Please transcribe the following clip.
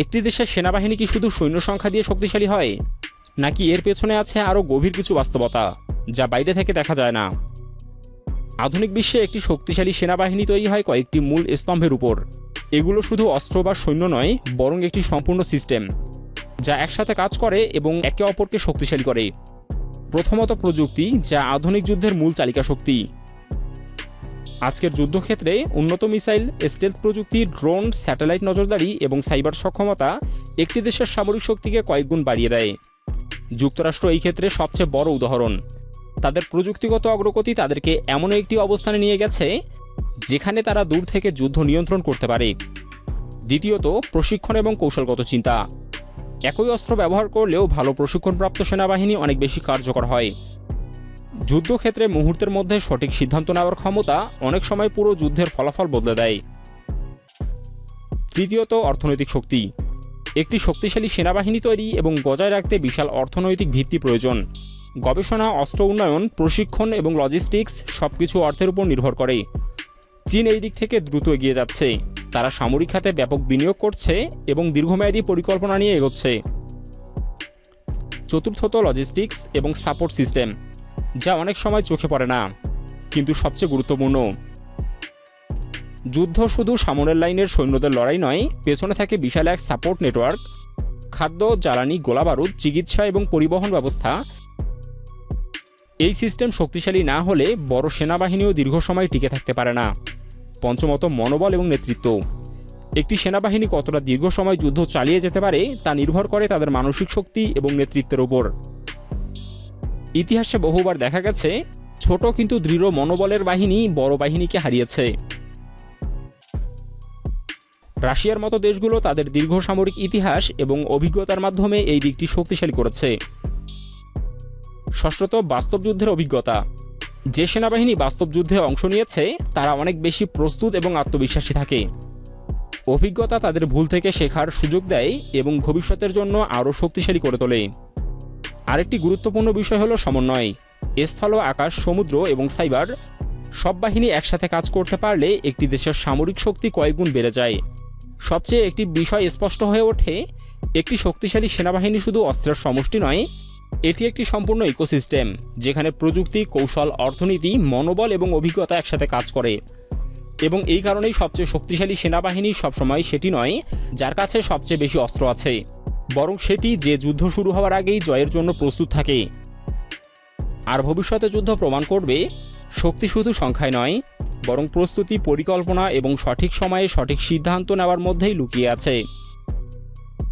একটি দেশের সেনাবাহিনী কি শুধু সৈন্য সংখ্যা দিয়ে শক্তিশালী হয়, নাকি এর পেছনে আছে আরও গভীর কিছু বাস্তবতা যা বাইরে থেকে দেখা যায় না? আধুনিক বিশ্বে একটি শক্তিশালী সেনাবাহিনী তৈরি হয় কয়েকটি মূল স্তম্ভের উপর। এগুলো শুধু অস্ত্র বা সৈন্য নয়, বরং একটি সম্পূর্ণ সিস্টেম যা একসাথে কাজ করে এবং একে অপরকে শক্তিশালী করে। প্রথমত, প্রযুক্তি, যা আধুনিক যুদ্ধের মূল চালিকা শক্তি। আজকের যুদ্ধক্ষেত্রে উন্নত মিসাইল, স্টেলথ প্রযুক্তি, ড্রোন, স্যাটেলাইট নজরদারি এবং সাইবার সক্ষমতা একটি দেশের সামরিক শক্তিকে কয়েক গুণ বাড়িয়ে দেয়। যুক্তরাষ্ট্র এই ক্ষেত্রে সবচেয়ে বড় উদাহরণ। তাদের প্রযুক্তিগত অগ্রগতি তাদেরকে এমন একটি অবস্থানে নিয়ে গেছে যেখানে তারা দূর থেকে যুদ্ধ নিয়ন্ত্রণ করতে পারে। দ্বিতীয়ত, প্রশিক্ষণ এবং কৌশলগত চিন্তা। একই অস্ত্র ব্যবহার করলেও ভালো প্রশিক্ষণপ্রাপ্ত সেনাবাহিনী অনেক বেশি কার্যকর হয়। যুদ্ধক্ষেত্রে মুহূর্তের মধ্যে সঠিক সিদ্ধান্ত নেওয়ার ক্ষমতা অনেক সময় পুরো যুদ্ধের ফলাফল বদলে দেয়। তৃতীয়ত, অর্থনৈতিক শক্তি। একটি শক্তিশালী সেনাবাহিনী তৈরি এবং বজায় রাখতে বিশাল অর্থনৈতিক ভিত্তি প্রয়োজন। গবেষণা, অস্ত্র উন্নয়ন, প্রশিক্ষণ এবং লজিস্টিক্স সবকিছু অর্থের উপর নির্ভর করে। চীন এই দিক থেকে দ্রুত এগিয়ে যাচ্ছে। তারা সামরিক খাতে ব্যাপক বিনিয়োগ করছে এবং দীর্ঘমেয়াদী পরিকল্পনা নিয়ে এগোচ্ছে। চতুর্থত, লজিস্টিক্স এবং সাপোর্ট সিস্টেম, যা অনেক সময় চোখে পড়ে না কিন্তু সবচেয়ে গুরুত্বপূর্ণ। যুদ্ধ শুধু সামনের লাইনের সৈন্যদের লড়াই নয়, পেছনে থাকে বিশাল এক সাপোর্ট নেটওয়ার্ক। খাদ্য, জ্বালানি, গোলাবারুদ, চিকিৎসা এবং পরিবহন ব্যবস্থা। এই সিস্টেম শক্তিশালী না হলে বড় সেনাবাহিনীও দীর্ঘ সময় টিকে থাকতে পারে না। পঞ্চমত, মনোবল এবং নেতৃত্ব। একটি সেনাবাহিনী কতটা দীর্ঘ সময় যুদ্ধ চালিয়ে যেতে পারে তা নির্ভর করে তাদের মানসিক শক্তি এবং নেতৃত্বের উপর। ইতিহাসে বহুবার দেখা গেছে ছোট কিন্তু দৃঢ় মনোবলের বাহিনী বড় বাহিনীকে হারিয়েছে। রাশিয়ার মতো দেশগুলো তাদের দীর্ঘ সামরিক ইতিহাস এবং অভিজ্ঞতার মাধ্যমে এই দিকটি শক্তিশালী করেছে। ষষ্ঠত, বাস্তব যুদ্ধের অভিজ্ঞতা। যে সেনাবাহিনী বাস্তব যুদ্ধে অংশ নিয়েছে তারা অনেক বেশি প্রস্তুত এবং আত্মবিশ্বাসী থাকে। অভিজ্ঞতা তাদের ভুল থেকে শেখার সুযোগ দেয় এবং ভবিষ্যতের জন্য আরও শক্তিশালী করে তোলে। আরেকটি গুরুত্বপূর্ণ বিষয় হলো সমন্বয়। স্থল, আকাশ, সমুদ্র এবং সাইবার সব বাহিনী একসাথে কাজ করতে পারলে একটি দেশের সামরিক শক্তি কয়েকগুণ বেড়ে যায়। সবচেয়ে একটি বিষয় স্পষ্ট হয়ে ওঠে, একটি শক্তিশালী সেনাবাহিনী শুধু অস্ত্রের সমষ্টি নয়, এটি একটি সম্পূর্ণ ইকোসিস্টেম যেখানে প্রযুক্তি, কৌশল, অর্থনীতি, মনোবল এবং অভিজ্ঞতা একসাথে কাজ করে। এবং এই কারণেই সবচেয়ে শক্তিশালী সেনাবাহিনী সবসময় সেটি নয় যার কাছে সবচেয়ে বেশি অস্ত্র আছে, বরং সেটি যে যুদ্ধ শুরু হওয়ার আগেই জয়ের জন্য প্রস্তুত থাকে। আর ভবিষ্যতে যুদ্ধ প্রমাণ করবে শক্তি শুধু সংখ্যায় নয়, বরং প্রস্তুতি, পরিকল্পনা এবং সঠিক সময়ে সঠিক সিদ্ধান্ত নেওয়ার মধ্যেই লুকিয়ে আছে।